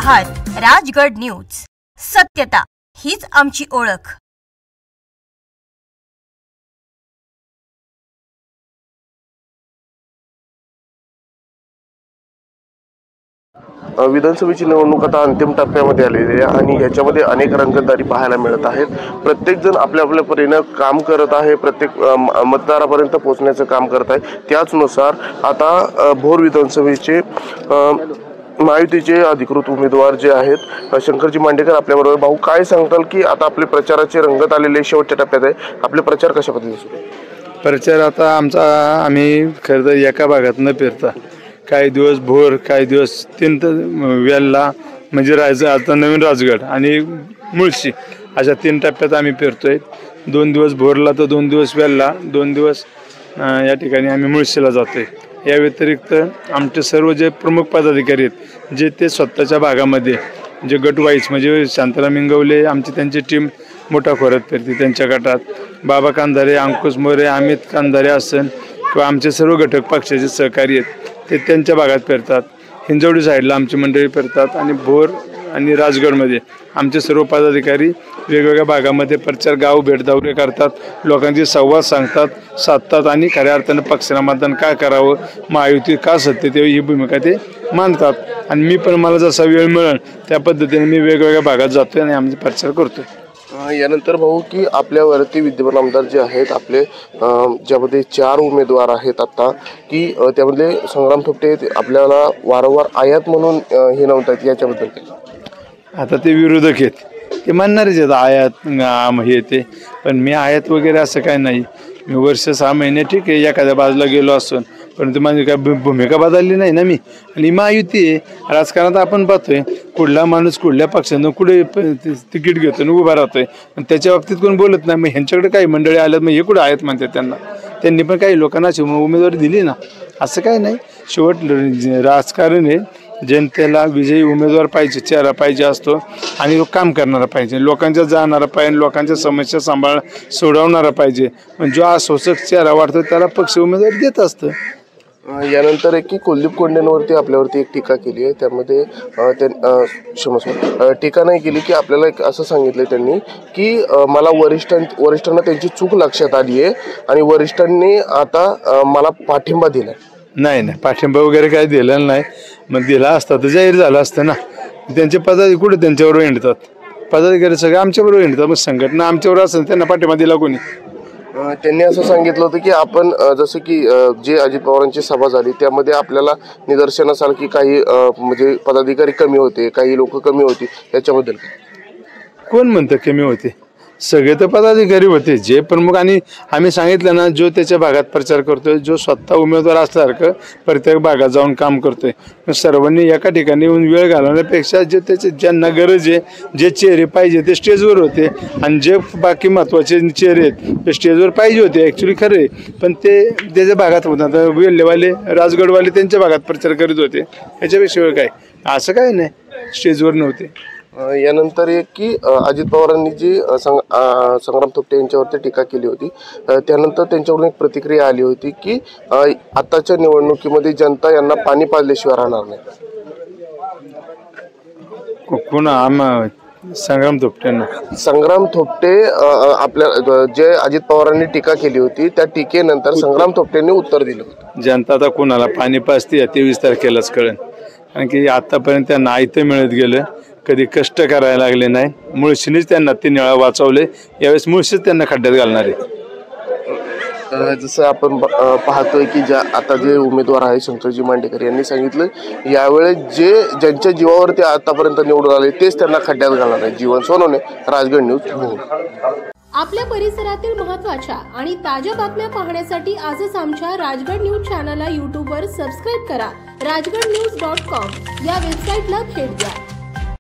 आहात राजगड न्यूज। सत्यता हीच आमची ओळख। विधानसभेची निवडणूक आता अंतिम टप्प्यामध्ये आलेली आहे आणि याच्यामध्ये अनेक रंगतदारी पाहायला मिळत आहेत। प्रत्येक जण आपल्या आपल्या परीने काम करत आहे, प्रत्येक मतदारापर्यंत पोहोचण्याचं काम करत आहे। त्याचनुसार आता भोर विधानसभेचे महायुतीचे अधिकृत उमेदवार जे आहेत शंकरजी मांडेकर आपल्याबरोबर। भाऊ, काय सांगताल की आता आपले प्रचाराचे रंगत आलेले शेवटच्या टप्प्यात आहे, आपले प्रचार कशा पद्धतीने सुरू आहे? प्रचार आता आम्ही खरं तर एका भागात न फिरता काही दिवस भोर, काही दिवस तीन वेलला म्हणजे आता नवीन राजगड आणि मुळशी अशा 3 टप्प्यात आम्ही फिरतोय। 2 दिवस भोरला तर 2 दिवस वेलला, 2 दिवस या ठिकाणी आम्ही मुळशीला जातोय। या व्यतिरिक्त आमचे सर्व जे प्रमुख पदाधिकारी आहेत जे ते स्वतःच्या भागामध्ये जे गट वाईज म्हणजे शांताराम इंगवले आमची त्यांची टीम मोठा खोऱ्यात फिरते, त्यांच्या गटात बाबा कांधारे, अंकुश मोरे, अमित कांधारे असन किंवा आमचे सर्व घटक पक्षाचे सहकारी आहेत ते त्यांच्या भागात फिरतात। हिंजवडी साईडला आमची मंडळी फिरतात आणि भोर आणि राजगडमध्ये आमचे सर्व पदाधिकारी वेगवेगळ्या भागामध्ये प्रचार गाव भेट दौरे करतात, लोकांची संवाद साधतात आणि खऱ्या अर्थानं पक्षाला मतदान काय करावं, महायुती का सत्तेत ही भूमिका ते मांडतात। आणि मी पण मला जसा वेळ मिळेल त्या पद्धतीने मी वेगवेगळ्या भागात जातोय आणि आमचा प्रचार करतोय। यानंतर भाऊ की आपल्यावरती विद्यमान आमदार जे आहेत आपले ज्यामध्ये 4 उमेदवार आहेत आता की त्यामध्ये संग्राम थोपटे आपल्याला वारंवार आयात म्हणून हे नव्हतात, याच्याबद्दल आता ते विरोधक आहेत ते म्हणणारच आहेत आयात हे ते, पण मी आयात वगैरे असं काय नाही। मी वर्ष 6 महिने ठीक आहे एखाद्या बाजूला गेलो असून, परंतु माझी काय भूमिका बदलली नाही ना मी। आणि महायुती आहे, राजकारणात आपण पाहतोय कुठला माणूस कुठल्या पक्षानं कुठे तिकीट घेतो आणि उभा राहतोय, पण त्याच्या बाबतीत कोण बोलत नाही। मग ह्यांच्याकडे काही मंडळी आल्यात, मग हे कुठे आहेत म्हणतात त्यांनी पण काही लोकांना उमेदवारी दिली ना, असं काय नाही। शेवट राजकारण आहे, जनतेला विजयी उमेदवार पाहिजे, चेहरा पाहिजे असतो आणि काम करणारा पाहिजे, लोकांच्या जाणारा पाहिजे, लोकांच्या समस्या सोडवणारा पाहिजे। पण जो आश्वासक चेहरा वाटतो त्याला पक्ष उमेदवार देत असतं। यानंतर एक की कुलदीप कोंडेंवरती आपल्यावरती एक टीका केली आहे, त्यामध्ये टीका नाही केली की आपल्याला एक असं सांगितलं त्यांनी की मला वरिष्ठांना त्यांची चूक लक्षात आली आहे आणि वरिष्ठांनी आता मला पाठिंबा दिला। नाही, पाठिंबा वगैरे काही दिलेला नाही। मग दिला असता तर जाहीर झालं असतं ना। त्यांचे पदाधिकारी कुठे त्यांच्याबरोबर हिंडतात, पदाधिकारी सगळे आमच्याबरोबर हिंडतात, मग संघटना आमच्याबरोबर असेल त्यांना पाठिंबा दिला कोणी? त्यांनी असं सांगितलं होतं की आपण जसं की जे अजित पवारांची सभा झाली त्यामध्ये आपल्याला निदर्शनास आलं की काही म्हणजे पदाधिकारी कमी होते, काही लोक कमी होती, याच्याबद्दल कोण म्हणतं कमी होते? सगळे तर पदाधिकारी होते जे प्रमुख। आणि आम्ही सांगितलं ना, जो त्याच्या भागात प्रचार करतोय, जो स्वतः उमेदवार असल्यासारखं प्रत्येक भागात जाऊन काम करतोय, सर्वांनी एका ठिकाणी येऊन वेळ घालवण्यापेक्षा जे त्याचे ज्यांना गरज आहे, जे चेहरे पाहिजे ते स्टेजवर होते आणि जे बाकी महत्त्वाचे चेहरे आहेत ते स्टेजवर पाहिजे होते ॲक्च्युली खरे, पण ते त्याच्या भागात होतात। वेल्हेवाले राजगडवाले त्यांच्या भागात प्रचार करीत होते, ह्याच्यापेक्षा काय असं काय नाही, स्टेजवर नव्हते। यानंतर एक की अजित पवारांनी जी संग्राम थोपटे यांच्यावरती टीका केली होती, त्यानंतर त्यांच्यावरून एक प्रतिक्रिया आली होती की आताच्या निवडणुकीमध्ये जनता यांना पाणी पाजल्याशिवाय राहणार नाही। संग्राम थोपटेंना संग्राम थोपटे आपल्या जे अजित पवारांनी टीका केली होती त्या टीकेनंतर संग्राम थोपटेंनी उत्तर दिलं होतं। जनता आता कुणाला पाणी पाजते 23 तारखेलाच कळेल, कारण की आतापर्यंत त्यांना आयतं मिळत गेलं, कधी कष्ट करायला लागले नाही। मुळशीनेच त्यांना 3 वेळा वाचवले, यावेळेस मुळशीच त्यांना खड्ड्यात घालणार आहे। जसं आपण पाहतोय की आता जे उमेदवार आहे शंकरजी मांडेकर यांनी सांगितलं यावेळेस ज्यांच्या जीवावरती आतापर्यंत निवडून आले तेच त्यांना खड्ड्यात घालणार आहे। जीवन सोनवणे, राजगड न्यूज। आपल्या परिसरातील महत्त्वाच्या आणि ताज्या बातम्या पाहण्यासाठी आजच आमच्या राजगड न्यूज चॅनलला YouTube वर सबस्क्राईब करा। राजगडन्यूज.com या वेबसाईटला भेट द्या।